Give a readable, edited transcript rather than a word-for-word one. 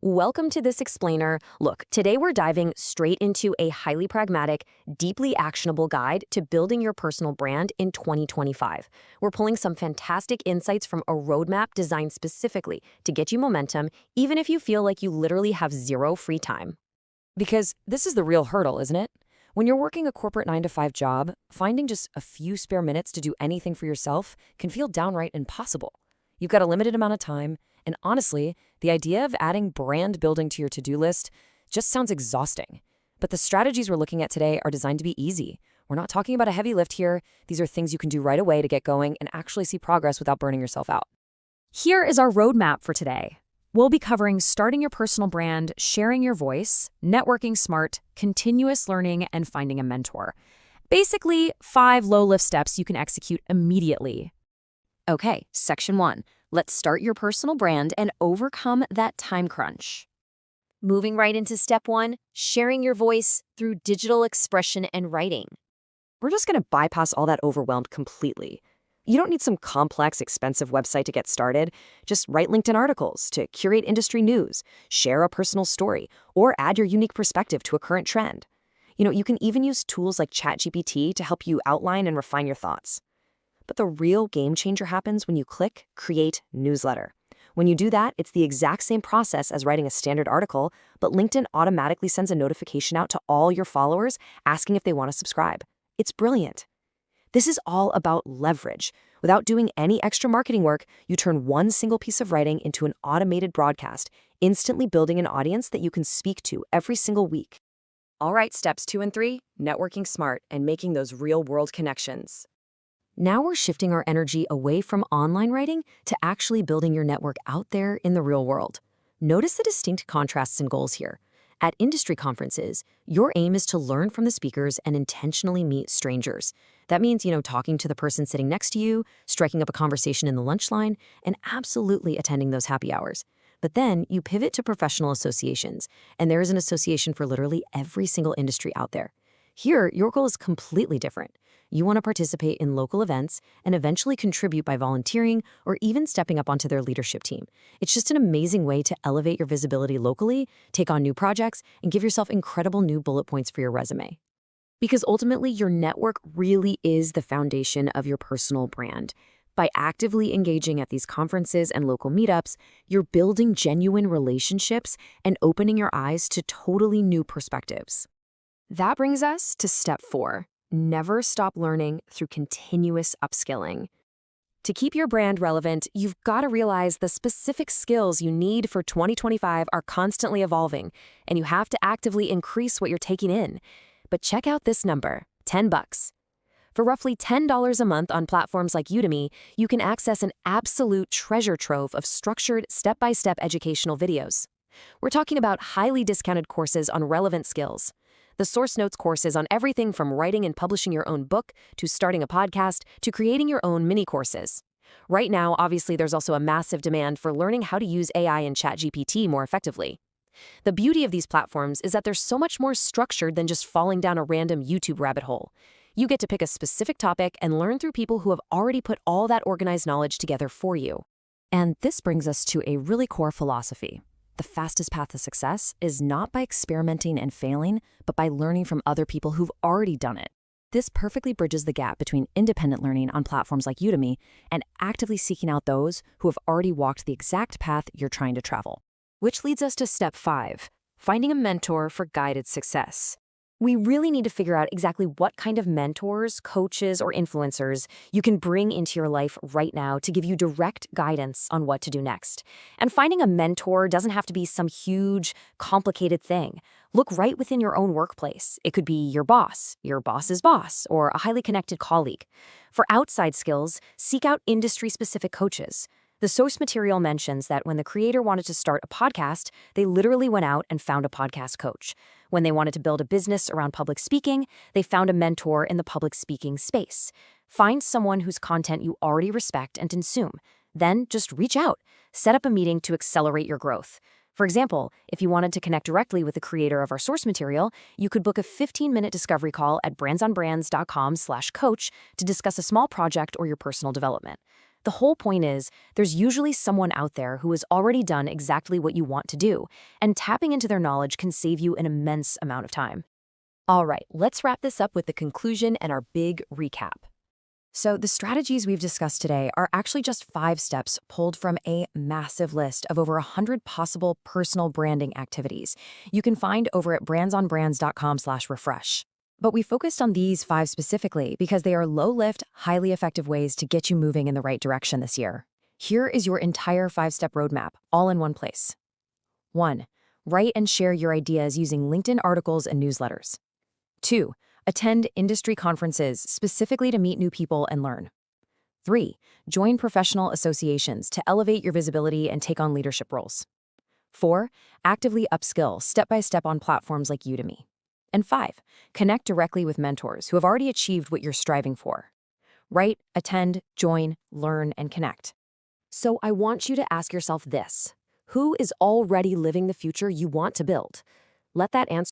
Welcome to this explainer. Look, today we're diving straight into a highly pragmatic, deeply actionable guide to building your personal brand in 2025. We're pulling some fantastic insights from a roadmap designed specifically to get you momentum, even if you feel like you literally have zero free time. Because this is the real hurdle, isn't it? When you're working a corporate 9 to 5 job, finding just a few spare minutes to do anything for yourself can feel downright impossible. You've got a limited amount of time, and honestly, the idea of adding brand building to your to-do list just sounds exhausting. But the strategies we're looking at today are designed to be easy. We're not talking about a heavy lift here. These are things you can do right away to get going and actually see progress without burning yourself out. Here is our roadmap for today. We'll be covering starting your personal brand, sharing your voice, networking smart, continuous learning, and finding a mentor. Basically, 5 low-lift steps you can execute immediately. Okay, section 1. Let's start your personal brand and overcome that time crunch. Moving right into step 1, sharing your voice through digital expression and writing. We're just going to bypass all that overwhelm completely. You don't need some complex, expensive website to get started. Just write LinkedIn articles to curate industry news, share a personal story, or add your unique perspective to a current trend. You can even use tools like ChatGPT to help you outline and refine your thoughts. But the real game changer happens when you click Create Newsletter. When you do that, it's the exact same process as writing a standard article, but LinkedIn automatically sends a notification out to all your followers asking if they want to subscribe. It's brilliant. This is all about leverage. Without doing any extra marketing work, you turn one single piece of writing into an automated broadcast, instantly building an audience that you can speak to every single week. All right, steps 2 and 3, networking smart and making those real-world connections. Now we're shifting our energy away from online writing to actually building your network out there in the real world. Notice the distinct contrasts and goals here. At industry conferences, your aim is to learn from the speakers and intentionally meet strangers. That means, talking to the person sitting next to you, striking up a conversation in the lunch line, and absolutely attending those happy hours. But then you pivot to professional associations, and there is an association for literally every single industry out there. Here, your goal is completely different. You want to participate in local events and eventually contribute by volunteering or even stepping up onto their leadership team. It's just an amazing way to elevate your visibility locally, take on new projects, and give yourself incredible new bullet points for your resume. Because ultimately, your network really is the foundation of your personal brand. By actively engaging at these conferences and local meetups, you're building genuine relationships and opening your eyes to totally new perspectives. That brings us to step 4. Never stop learning through continuous upskilling. To keep your brand relevant, you've got to realize the specific skills you need for 2025 are constantly evolving, and you have to actively increase what you're taking in. But check out this number, $10. For roughly $10 a month on platforms like Udemy, you can access an absolute treasure trove of structured, step-by-step educational videos. We're talking about highly discounted courses on relevant skills. The Source Notes courses on everything from writing and publishing your own book to starting a podcast to creating your own mini courses. Right now, obviously, there's also a massive demand for learning how to use AI and ChatGPT more effectively. The beauty of these platforms is that they're so much more structured than just falling down a random YouTube rabbit hole. You get to pick a specific topic and learn through people who have already put all that organized knowledge together for you. And this brings us to a really core philosophy. The fastest path to success is not by experimenting and failing, but by learning from other people who've already done it. This perfectly bridges the gap between independent learning on platforms like Udemy and actively seeking out those who have already walked the exact path you're trying to travel. Which leads us to step 5, finding a mentor for guided success. We really need to figure out exactly what kind of mentors, coaches, or influencers you can bring into your life right now to give you direct guidance on what to do next. And finding a mentor doesn't have to be some huge, complicated thing. Look right within your own workplace. It could be your boss's boss, or a highly connected colleague. For outside skills, seek out industry-specific coaches. The source material mentions that when the creator wanted to start a podcast, they literally went out and found a podcast coach. When they wanted to build a business around public speaking, they found a mentor in the public speaking space. Find someone whose content you already respect and consume. Then just reach out. Set up a meeting to accelerate your growth. For example, if you wanted to connect directly with the creator of our source material, you could book a 15-minute discovery call at brandsonbrands.com/coach to discuss a small project or your personal development. The whole point is, there's usually someone out there who has already done exactly what you want to do, and tapping into their knowledge can save you an immense amount of time. All right, let's wrap this up with the conclusion and our big recap. So the strategies we've discussed today are actually just 5 steps pulled from a massive list of over 100 possible personal branding activities you can find over at brandsonbrands.com/refresh. But we focused on these 5 specifically because they are low-lift, highly effective ways to get you moving in the right direction this year. Here is your entire 5-step roadmap, all in one place. 1. Write and share your ideas using LinkedIn articles and newsletters. 2. Attend industry conferences specifically to meet new people and learn. 3. Join professional associations to elevate your visibility and take on leadership roles. 4. Actively upskill step-by-step on platforms like Udemy. And 5. Connect directly with mentors who have already achieved what you're striving for. Write, attend, join, learn, and connect. So I want you to ask yourself this: who is already living the future you want to build? Let that answer